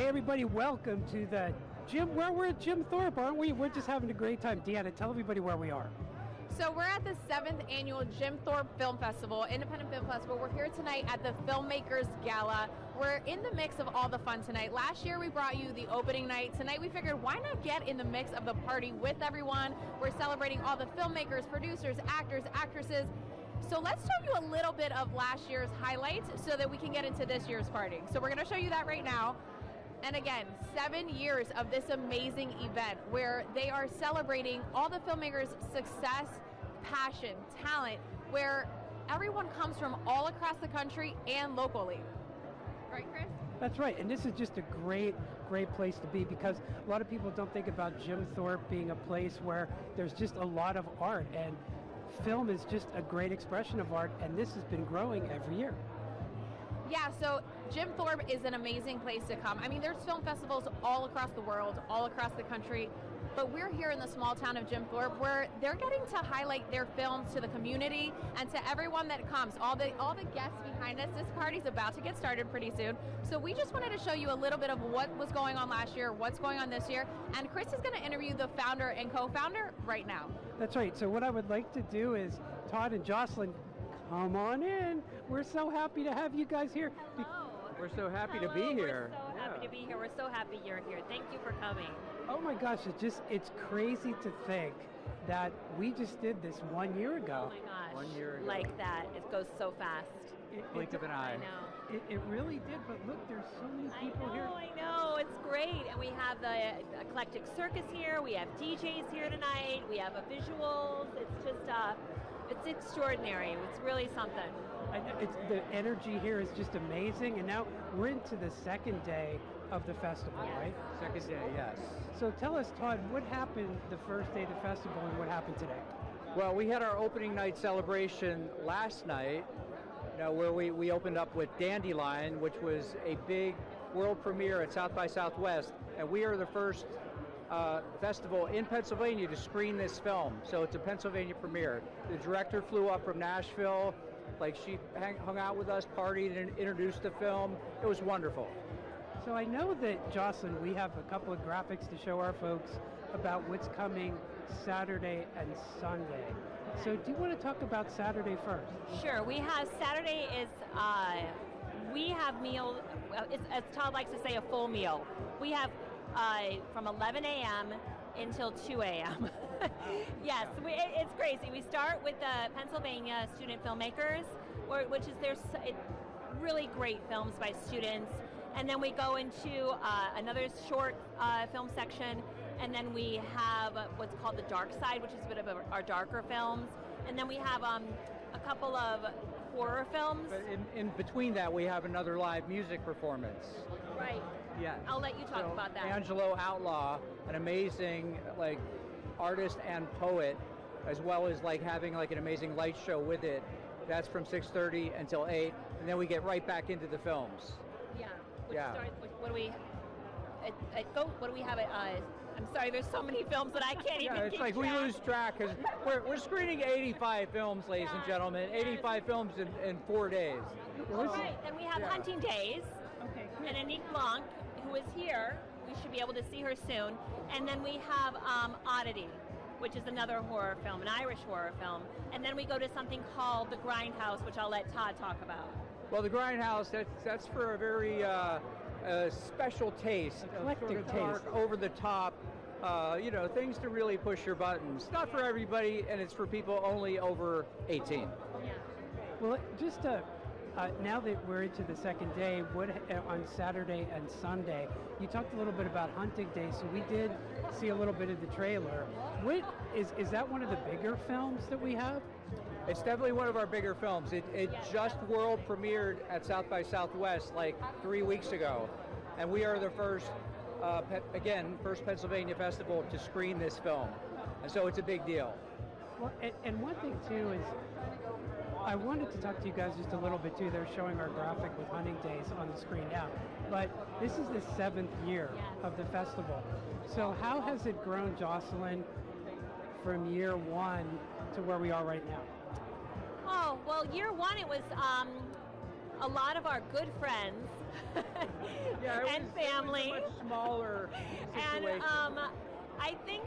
Hey everybody, welcome to the Jim. We're at Jim Thorpe, aren't we? We're just having a great time. Deanna, tell everybody where we are. So we're at the 7th annual Jim Thorpe Film Festival, Independent Film Festival. We're here tonight at the Filmmakers Gala. We're in the mix of all the fun tonight. Last year we brought you the opening night. Tonight we figured why not get in the mix of the party with everyone. We're celebrating all the filmmakers, producers, actors, actresses. So let's show you a little bit of last year's highlights so that we can get into this year's party. So we're going to show you that right now. And again, 7 years of this amazing event where they are celebrating all the filmmakers' success, passion, talent, where everyone comes from all across the country and locally. Right, Chris? That's right, and this is just a great place to be because a lot of people don't think about Jim Thorpe being a place where there's just a lot of art, and film is just a great expression of art, and this has been growing every year. Yeah, so Jim Thorpe is an amazing place to come. I mean, there's film festivals all across the world, all across the country, but we're here in the small town of Jim Thorpe where they're getting to highlight their films to the community and to everyone that comes, all the guests behind us. This party's about to get started pretty soon. So we just wanted to show you a little bit of what was going on last year, what's going on this year, and Chris is going to interview the founder and co-founder right now. That's right. So what I would like to do is, Todd and Jocelyn, come on in. We're so happy to have you guys here. Hello. We're so happy to be here. We're so happy to be here. We're so happy you're here. Thank you for coming. Oh my gosh, it's crazy to think that we just did this 1 year ago. Oh my gosh. 1 year ago. Like that. It goes so fast. Blink of an eye. I know. It really did, but look, there's so many people here. I know. It's great. And we have the eclectic circus here. We have DJs here tonight. We have visuals. It's just, it's extraordinary. It's really something. The energy here is just amazing, and now we're into the second day of the festival, right? Second day, yes. So tell us, Todd, what happened the first day of the festival and what happened today? Well, we had our opening night celebration last night, where we opened up with Dandelion, which was a big world premiere at South by Southwest, and we are the first festival in Pennsylvania to screen this film. So it's a Pennsylvania premiere. The director flew up from Nashville. She hung out with us, partied, and introduced the film. It was wonderful. So I know that, Jocelyn, we have a couple of graphics to show our folks about what's coming Saturday and Sunday. So do you want to talk about Saturday first? Sure. We have Saturday is we have meal. As Todd likes to say, a full meal. We have from 11 a.m. until 2 a.m. Yes, it's crazy. We start with the Pennsylvania student filmmakers, which is their really great films by students, and then we go into another short film section, and then we have what's called the dark side, which is a bit of our darker films, and then we have a couple of horror films. But in between that, we have another live music performance. Right. Yeah. I'll let you talk about that. Angelo Outlaw, an amazing artist and poet, as well as having an amazing light show with it. That's from 6:30 until 8, and then we get right back into the films. Yeah. What do we have? I'm sorry, there's so many films that I can't even keep track. We lose track because we're screening 85 films, ladies and gentlemen. 85 films in 4 days. All right, then we have Hunting Days. Okay, good. And Anique Blanc, who is here. We should be able to see her soon. And then we have Oddity, which is another horror film, an Irish horror film. And then we go to something called The Grindhouse, which I'll let Todd talk about. Well, The Grindhouse, that's for a very special taste. Eclectic dark, over the top, things to really push your buttons. Not for everybody, and it's for people only over 18. Yeah. Well, just now that we're into the second day, on Saturday and Sunday, you talked a little bit about Hunting Day, so we did see a little bit of the trailer. Is that one of the bigger films that we have? It's definitely one of our bigger films. It just world premiered at South by Southwest 3 weeks ago, and we are the first Pennsylvania festival to screen this film, and so it's a big deal. Well, and one thing too is, I wanted to talk to you guys just a little bit too. They're showing our graphic with Hunting Days on the screen now, but this is the 7th year of the festival. So how has it grown, Jocelyn, from year one to where we are right now? Oh, well, year one, it was a lot of our good friends and family. It was a much smaller And situation. I think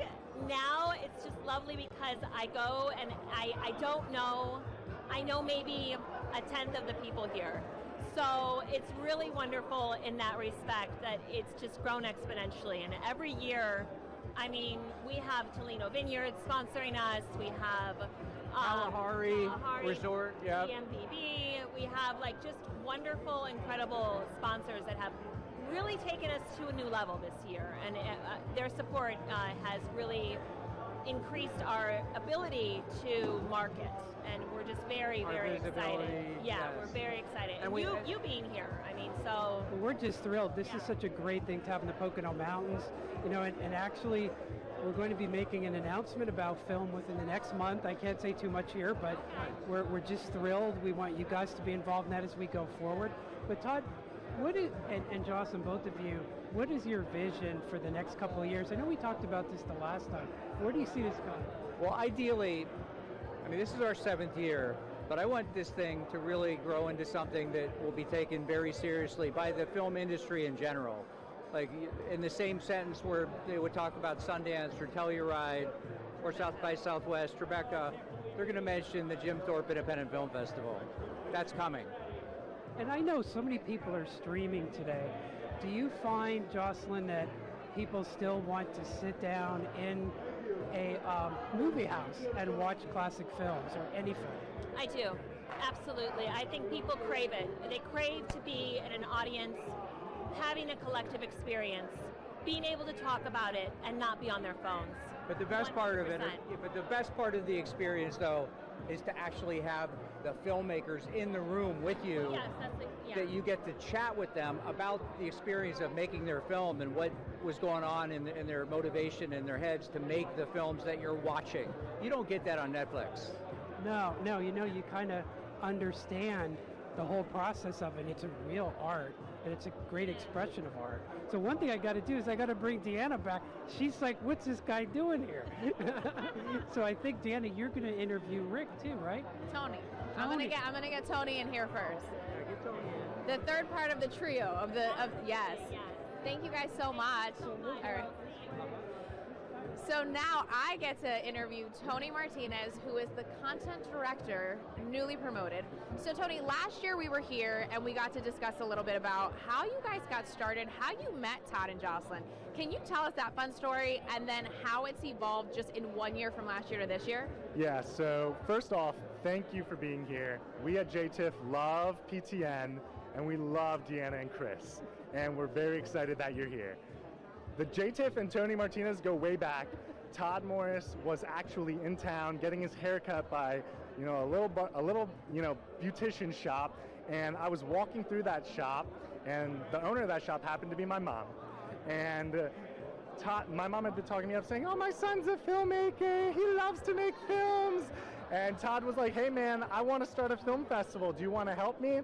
now it's just lovely because I go and I don't know, I know maybe a tenth of the people here. So it's really wonderful in that respect that it's just grown exponentially. And every year, I mean, we have Tolino Vineyards sponsoring us. We have Kalahari Resort, yeah. EMPB. We have like just wonderful, incredible sponsors that have really taken us to a new level this year. And their support has really increased our ability to market. And we're just very, very excited. Yeah, yes. we're very excited. And And you being here, I mean, so. Well, we're just thrilled. This is such a great thing to have in the Pocono Mountains, you know, and actually we're going to be making an announcement about film within the next month. I can't say too much here, but we're just thrilled. We want you guys to be involved in that as we go forward. But Todd, what is, and Jocelyn, both of you, what is your vision for the next couple of years? I know we talked about this the last time. Where do you see this going? Well, ideally, I mean, this is our 7th year, but I want this thing to really grow into something that will be taken very seriously by the film industry in general. Like in the same sentence where they would talk about Sundance or Telluride or South by Southwest, Rebecca, they're going to mention the Jim Thorpe Independent Film Festival. That's coming. And I know so many people are streaming today. Do you find, Jocelyn, that people still want to sit down in a movie house and watch classic films or any film? I do, absolutely. I think people crave it. They crave to be in an audience, having a collective experience, being able to talk about it and not be on their phones. But the best part of it, 100%. but the best part of the experience, though, is to actually have the filmmakers in the room with you. Yes, that's the, yeah. That you get to chat with them about the experience of making their film and what was going on in their motivation in their heads to make the films that you're watching. You don't get that on Netflix. No, you know, you kind of understand the whole process of it. It's a real art, and it's a great expression of art. So one thing I got to do is I got to bring Deanna back. She's like, what's this guy doing here? So I think, Deanna, you're going to interview Rick too, right? Tony. I'm gonna get Tony in here first. Yeah, get Tony in. The third part of the trio of yes. Thank you guys so much. All right. So now I get to interview Tony Martinez, who is the content director, newly promoted. So Tony, last year we were here and we got to discuss a little bit about how you guys got started, how you met Todd and Jocelyn. Can you tell us that fun story and then how it's evolved just in 1 year from last year to this year? Yeah, so first off, thank you for being here. We at JTIFF love PTN and we love Deanna and Chris, and we're very excited that you're here. The JTIFF and Tony Martinez go way back. Todd Morris was actually in town getting his hair cut by, a little beautician shop, and I was walking through that shop, and the owner of that shop happened to be my mom. And my mom had been talking me up saying, "Oh, my son's a filmmaker. He loves to make films." And Todd was like, "Hey man, I want to start a film festival. Do you want to help me?"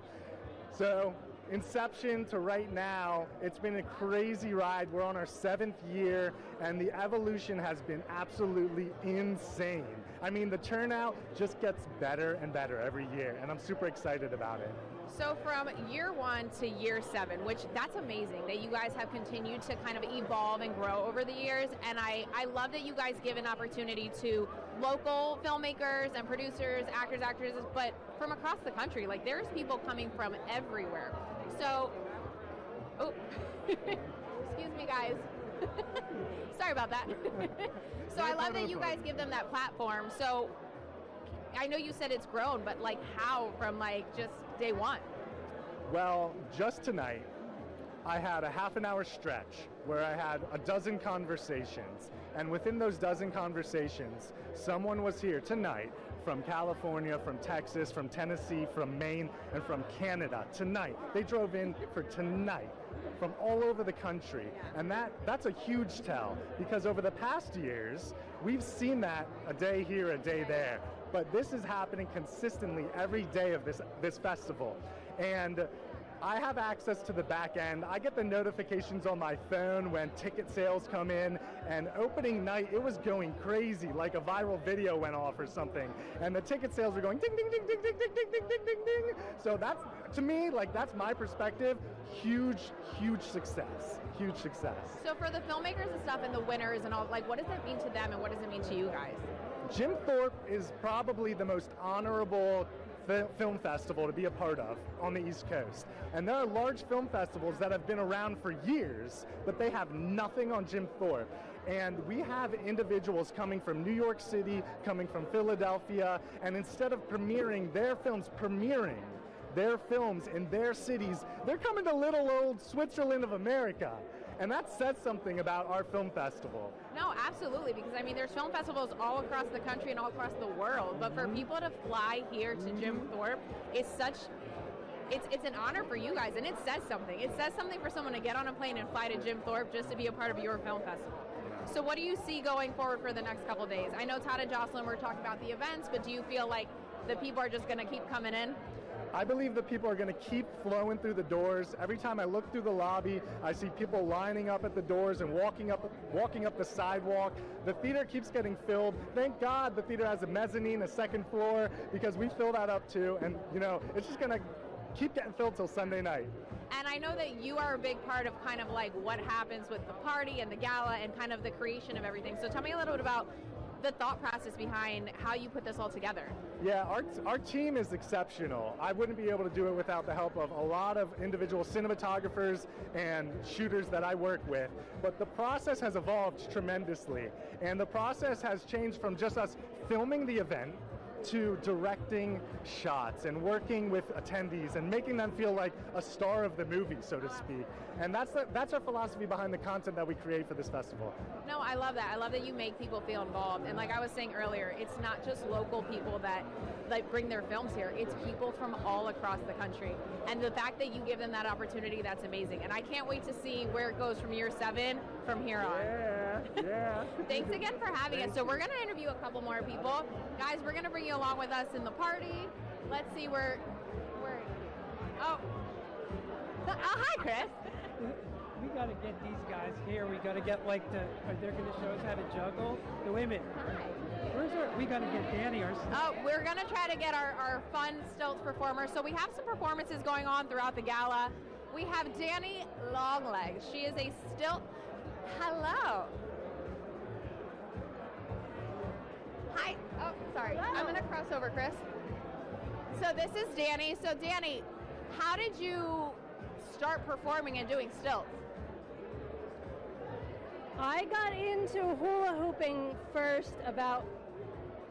So inception to right now, it's been a crazy ride. We're on our 7th year, and the evolution has been absolutely insane. I mean, the turnout just gets better and better every year, and I'm super excited about it. So from year 1 to year 7, which that's amazing that you guys have continued to kind of evolve and grow over the years. And I love that you guys give an opportunity to local filmmakers and producers, actors, actresses, but from across the country. Like there's people coming from everywhere. So, excuse me guys. Sorry about that. So I love that you guys give them that platform. So I know you said it's grown, but like how from like just day one? Well, just tonight, I had a half an hour stretch where I had a dozen conversations. And within those dozen conversations, someone was here tonight from California, from Texas, from Tennessee, from Maine, and from Canada tonight. They drove in for tonight from all over the country. And that's a huge tell, because over the past years, we've seen that a day here, a day there. But this is happening consistently every day of this festival. And I have access to the back end. I get the notifications on my phone when ticket sales come in, and opening night, it was going crazy, like a viral video went off or something. And the ticket sales were going ding, ding, ding, ding, ding, ding, ding, ding, ding, ding, ding. So to me, like, that's my perspective. Huge, huge success. Huge success. So for the filmmakers and stuff and the winners and all, like, what does it mean to them and what does it mean to you guys? Jim Thorpe is probably the most honorable film festival to be a part of on the East Coast. And there are large film festivals that have been around for years, but they have nothing on Jim Thorpe. And we have individuals coming from New York City, coming from Philadelphia, and instead of premiering their films in their cities, they're coming to little old Switzerland of America. And that says something about our film festival. No, absolutely, because I mean, there's film festivals all across the country and all across the world, but for people to fly here to Jim Thorpe is it's an honor for you guys, and it says something. It says something for someone to get on a plane and fly to Jim Thorpe just to be a part of your film festival. So what do you see going forward for the next couple days? I know Todd and Jocelyn were talking about the events, but do you feel like the people are just going to keep coming in? I believe that people are going to keep flowing through the doors. Every time I look through the lobby, I see people lining up at the doors and walking up the sidewalk. The theater keeps getting filled. Thank God the theater has a mezzanine, a second floor, because we fill that up too. And you know, it's just going to keep getting filled till Sunday night. And I know that you are a big part of kind of like what happens with the party and the gala and kind of the creation of everything. So tell me a little bit about the thought process behind how you put this all together. Yeah, our team is exceptional. I wouldn't be able to do it without the help of a lot of individual cinematographers and shooters that I work with. But the process has evolved tremendously. And the process has changed from just us filming the event to directing shots and working with attendees and making them feel like a star of the movie, so to speak. And that's our philosophy behind the content that we create for this festival. No, I love that. I love that you make people feel involved. And like I was saying earlier, it's not just local people that like bring their films here. It's people from all across the country. And the fact that you give them that opportunity, that's amazing. And I can't wait to see where it goes from year 7 from here on. Yeah. Thanks again for having us. So we're going to interview a couple more people. Guys, we're going to bring you along with us in the party. Let's see where oh, hi, Chris. We got to get these guys here. We got to get like they're going to show us how to juggle. No, wait a minute. Hi. We got to get Danny. We're going to try to get our fun stilts performer. So we have some performances going on throughout the gala. We have Danny Longlegs. She is a stilt. Hello. Hi. Oh, sorry. Hello. I'm going to cross over, Chris. So this is Danny. So Danny, how did you start performing and doing stilts? I got into hula hooping first about,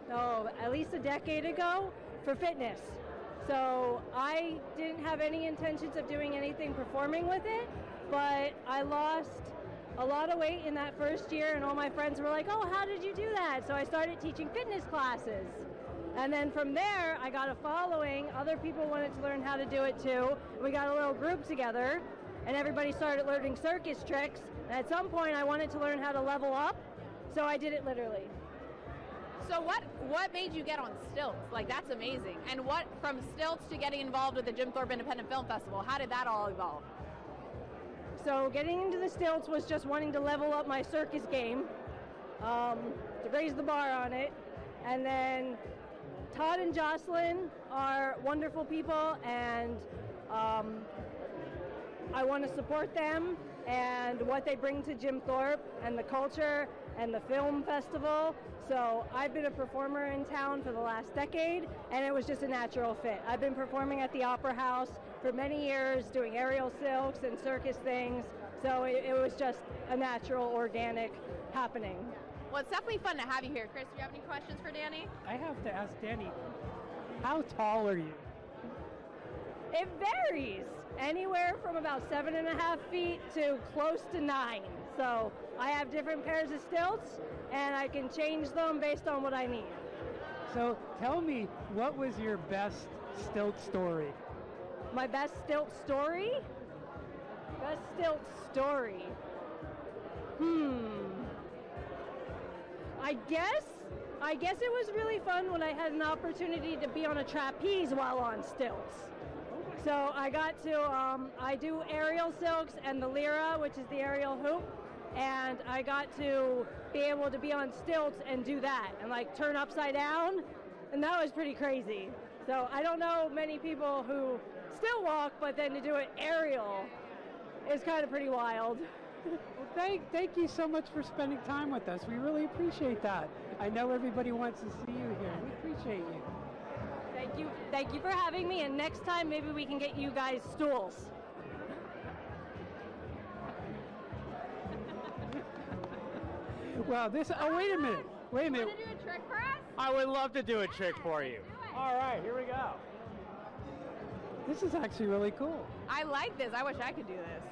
at least a decade ago for fitness. So I didn't have any intentions of doing anything performing with it, but I lost a lot of weight in that first year, and all my friends were like, oh, how did you do that? So I started teaching fitness classes. And then from there, I got a following. Other people wanted to learn how to do it too. We got a little group together, and everybody started learning circus tricks. And at some point, I wanted to learn how to level up, so I did it literally. So what made you get on stilts? Like, that's amazing. And what, from stilts to getting involved with the Jim Thorpe Independent Film Festival, how did that all evolve? So getting into the stilts was just wanting to level up my circus game, to raise the bar on it. And then Todd and Jocelyn are wonderful people, and I want to support them and what they bring to Jim Thorpe and the culture and the film festival. So I've been a performer in town for the last decade, and it was just a natural fit. I've been performing at the Opera House for many years, doing aerial silks and circus things, so it was just a natural, organic happening. Well, it's definitely fun to have you here. Chris, do you have any questions for Danny? I have to ask Danny, how tall are you? It varies, anywhere from about 7.5 feet to close to 9. So I have different pairs of stilts, and I can change them based on what I need. So tell me, what was your best stilt story? My best stilt story? Best stilt story. I guess it was really fun when I had an opportunity to be on a trapeze while on stilts. So I got to, I do aerial silks and the lira, which is the aerial hoop, and I got to be able to be on stilts and do that and like turn upside down, and that was pretty crazy. So I don't know many people who still walk, but then to do it aerial is kind of pretty wild. Well, thank you so much for spending time with us. We really appreciate that. I know everybody wants to see you here. We appreciate you. Thank you for having me, and next time maybe we can get you guys stools. Well, oh, wait a minute. Wait a minute. Want to do a trick for us? I would love to do a trick for you. All right, here we go. This is actually really cool. I like this. I wish I could do this.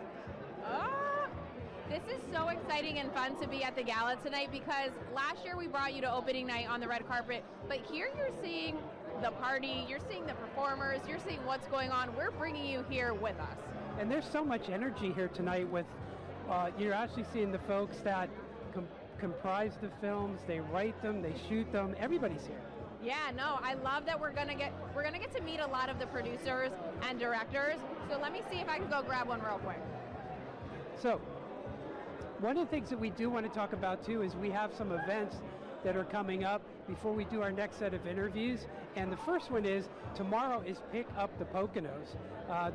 Oh, this is so exciting and fun to be at the gala tonight, because last year we brought you to opening night on the red carpet, but here you're seeing the party, you're seeing the performers, you're seeing what's going on. We're bringing you here with us. And there's so much energy here tonight with, you're actually seeing the folks that comprise the films, they write them, they shoot them, everybody's here. Yeah, no, I love that we're gonna get to meet a lot of the producers and directors. So let me see if I can go grab one real quick. So, one of the things that we do want to talk about too is we have some events that are coming up before we do our next set of interviews. And the first one is, tomorrow is Pick Up the Poconos.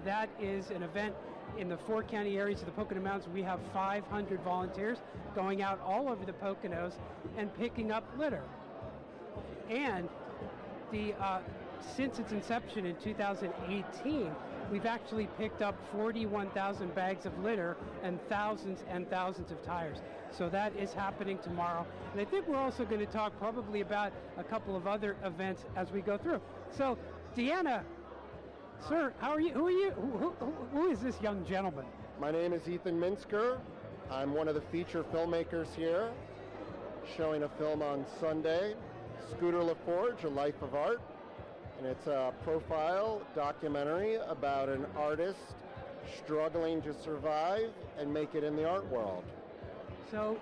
That is an event in the 4 county areas of the Pocono Mountains. We have 500 volunteers going out all over the Poconos and picking up litter. And since its inception in 2018, we've actually picked up 41,000 bags of litter and thousands of tires. So that is happening tomorrow. And I think we're also going to talk probably about a couple of other events as we go through. So, Deanna, sir, how are you? Who are you? Who is this young gentleman? My name is Ethan Minsker. I'm one of the feature filmmakers here, showing a film on Sunday, Scooter LaForge, A Life of Art. And it's a profile documentary about an artist struggling to survive and make it in the art world. So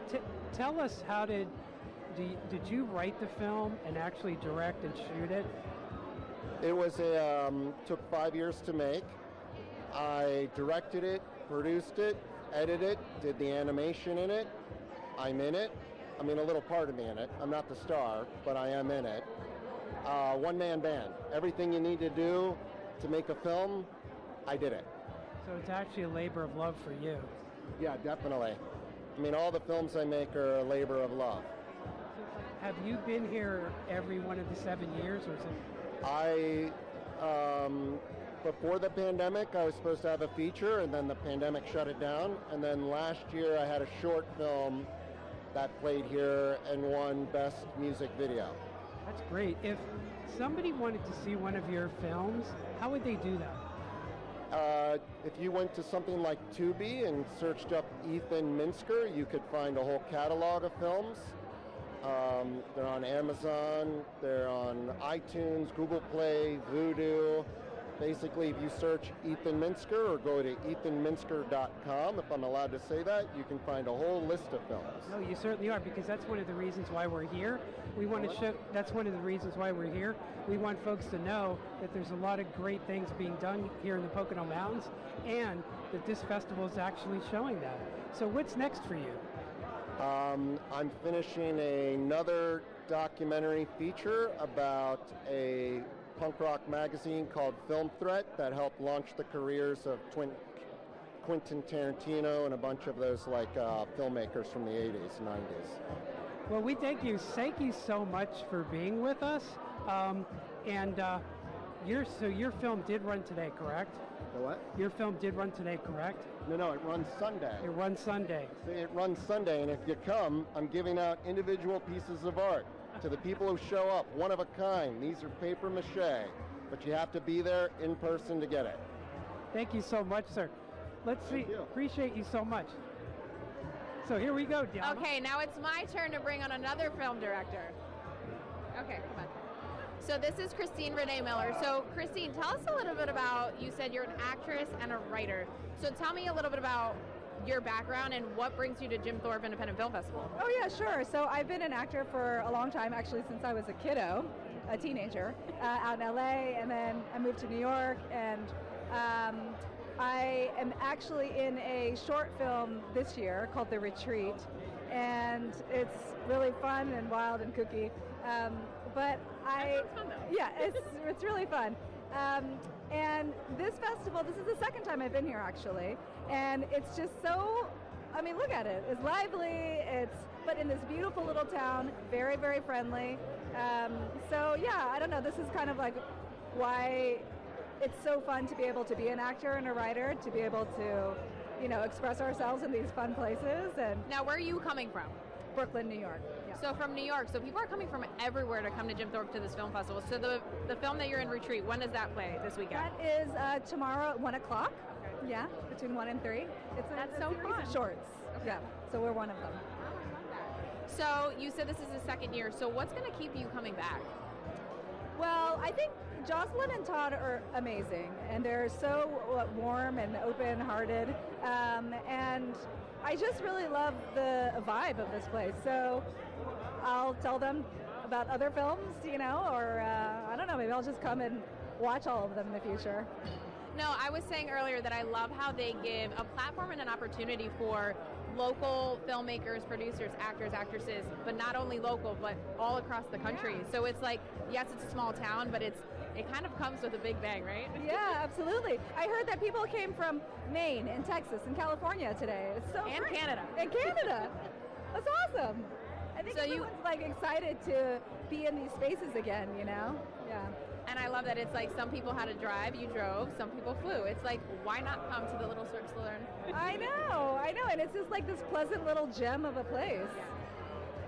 tell us, did you write the film and actually direct and shoot it? It was took 5 years to make. I directed it, produced it, edited it, did the animation in it. I'm in it. I mean, a little part of me in it. I'm not the star, but I am in it. One-man band. Everything you need to do to make a film, I did it. So it's actually a labor of love for you. Yeah, definitely. I mean, all the films I make are a labor of love. Have you been here every one of the 7 years, or is it? Before the pandemic, I was supposed to have a feature, and then the pandemic shut it down. And then last year, I had a short film that played here and won Best Music Video. That's great. If somebody wanted to see one of your films, how would they do that? If you went to something like Tubi and searched up Ethan Minsker, you could find a whole catalog of films. They're on Amazon, they're on iTunes, Google Play, Vudu. Basically, if you search Ethan Minsker or go to ethanminsker.com, if I'm allowed to say that, you can find a whole list of films. No, you certainly are, because that's one of the reasons why we're here. We want to show, that's one of the reasons why we're here. We want folks to know that there's a lot of great things being done here in the Pocono Mountains, and that this festival is actually showing that. So what's next for you? I'm finishing another documentary feature about a punk rock magazine called Film Threat that helped launch the careers of Quentin Tarantino and a bunch of those filmmakers from the 80s, 90s. Well, we thank you. Thank you so much for being with us. Your film did run today, correct? The what? Your film did run today, correct? No, it runs Sunday. It runs Sunday. It runs Sunday, and if you come, I'm giving out individual pieces of art to the people who show up, one of a kind. These are paper mache, but you have to be there in person to get it. Thank you so much, sir. Let's see. Appreciate you so much. So here we go, Diana. Okay, now it's my turn to bring on another film director. Okay, come on. So this is Christine Renee Miller. So Christine, tell us a little bit about, you said you're an actress and a writer. So tell me a little bit about your background and what brings you to Jim Thorpe Independent Film Festival. Oh yeah, sure. So I've been an actor for a long time, actually since I was a kiddo, a teenager, out in LA, and then I moved to New York, and I am actually in a short film this year called The Retreat, and it's really fun and wild and kooky. But that sounds fun, though. Yeah, it's really fun. And this festival, this is the second time I've been here actually, and it's just so, I mean, look at it. It's lively, but in this beautiful little town, very, very friendly. So yeah, I don't know, this is kind of like why it's so fun to be able to be an actor and a writer, to be able to, you know, express ourselves in these fun places. And now, where are you coming from? Brooklyn, New York. Yeah. So from New York. So people are coming from everywhere to come to Jim Thorpe to this film festival. So the film that you're in Retreat, when does that play this weekend? That is tomorrow at 1 o'clock. Okay. Yeah, between 1 and 3. That's so fun. Shorts. Okay. Yeah, so we're one of them. So you said this is the second year. So what's going to keep you coming back? Well, I think Jocelyn and Todd are amazing, and they're so warm and open-hearted, and I just really love the vibe of this place. So I'll tell them about other films, you know, or I don't know, maybe I'll just come and watch all of them in the future. No, I was saying earlier that I love how they give a platform and an opportunity for local filmmakers, producers, actors, actresses, but not only local, but all across the country. Yeah. So it's like, yes, it's a small town, but it kind of comes with a big bang, right? Yeah, absolutely. I heard that people came from Maine and Texas and California today. It's so and great. Canada. And Canada. That's awesome. I think so everyone's like excited to be in these spaces again, you know? Yeah. And I love that it's like some people had to drive, you drove, some people flew. It's like, why not come to the little Cirque du Soleil? I know, and it's just like this pleasant little gem of a place.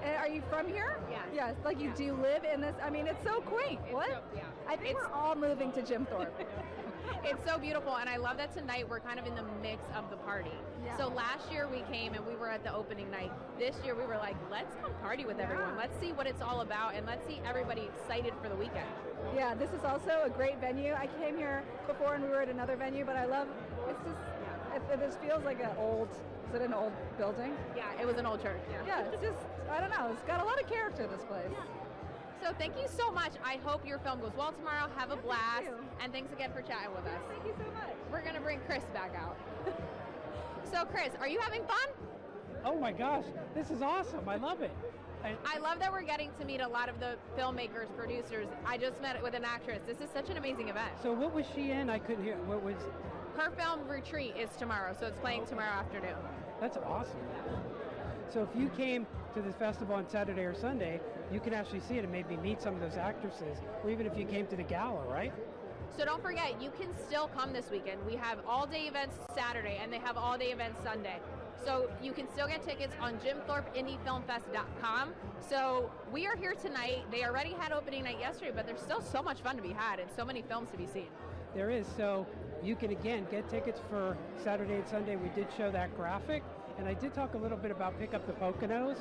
Yeah. Are you from here? Yeah. Yes, like you do live in this, I mean, it's so quaint. What? So, yeah. I think we're all moving to Jim Thorpe. It's so beautiful, and I love that tonight we're kind of in the mix of the party. Yeah. So last year we came and we were at the opening night. This year we were like, let's come party with everyone. Let's see what it's all about, and let's see everybody excited for the weekend. Yeah, this is also a great venue. I came here before and we were at another venue, but I love, it's just, this feels like an old, is it an old building? Yeah, it was an old church. Yeah, it's just, I don't know, it's got a lot of character, this place. Yeah. So thank you so much. I hope your film goes well tomorrow. Have a blast. And thanks again for chatting with us. Thank you so much. We're going to bring Chris back out. So Chris, are you having fun? Oh my gosh, this is awesome. I love it. I love that we're getting to meet a lot of the filmmakers, producers. I just met with an actress. This is such an amazing event. So what was she in? I couldn't hear. What was? Her film Retreat is tomorrow, so it's playing tomorrow afternoon. That's awesome. So if you came to this festival on Saturday or Sunday, you can actually see it and maybe meet some of those actresses, or even if you came to the gala, right? So don't forget, you can still come this weekend. We have all-day events Saturday, and they have all-day events Sunday. So you can still get tickets on JimThorpeIndieFilmFest.com. So we are here tonight. They already had opening night yesterday, but there's still so much fun to be had and so many films to be seen. There is. So you can, again, get tickets for Saturday and Sunday. We did show that graphic. And I did talk a little bit about Pick Up the Poconos.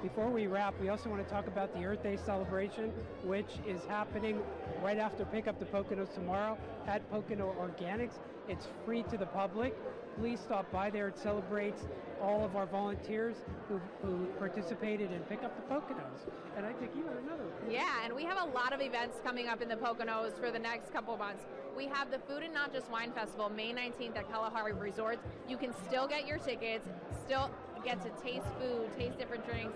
Before we wrap, we also want to talk about the Earth Day celebration, which is happening right after Pick Up the Poconos tomorrow at Pocono Organics. It's free to the public. Please stop by there. It celebrates all of our volunteers who participated in Pick Up the Poconos. And I think you have another one. Yeah, and we have a lot of events coming up in the Poconos for the next couple of months. We have the Food and Not Just Wine Festival, May 19th at Kalahari Resorts. You can still get your tickets, still get to taste food, taste different drinks,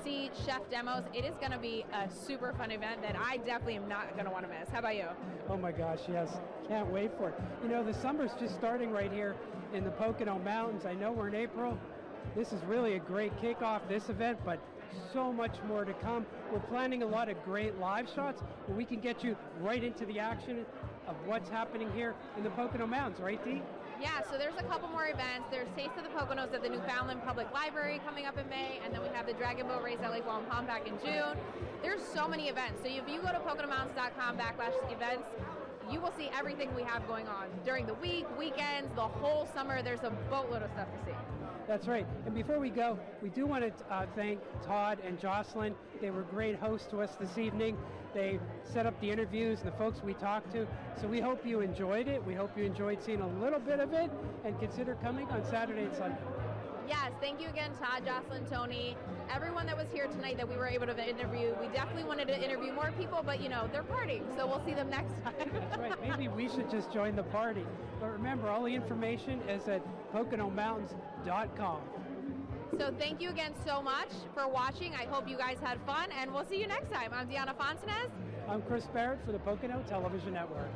see chef demos. It is going to be a super fun event that I definitely am not going to want to miss. How about you? Oh my gosh, yes. Can't wait for it. You know, the summer's just starting right here in the Pocono Mountains. I know we're in April. This is really a great kickoff, this event, but so much more to come. We're planning a lot of great live shots where we can get you right into the action of what's happening here in the Pocono Mountains, right, Dee? Yeah, so there's a couple more events. There's Taste of the Poconos at the Newfoundland Public Library coming up in May, and then we have the Dragon Boat Race at Lake Wampum back in June. There's so many events. So if you go to PoconoMountains.com/events, you will see everything we have going on during the week, weekends, the whole summer. There's a boatload of stuff to see. That's right. And before we go, we do want to thank Todd and Jocelyn. They were great hosts to us this evening. They set up the interviews and the folks we talked to. So we hope you enjoyed it. We hope you enjoyed seeing a little bit of it, and consider coming on Saturday and Sunday. Yes, thank you again, Todd, Jocelyn, Tony, everyone that was here tonight that we were able to interview. We definitely wanted to interview more people, but, you know, they're partying, so we'll see them next time. That's right. Maybe we should just join the party. But remember, all the information is at PoconoMountains.com. So thank you again so much for watching. I hope you guys had fun, and we'll see you next time. I'm Deanna Fontanez. I'm Chris Barrett for the Pocono Television Network.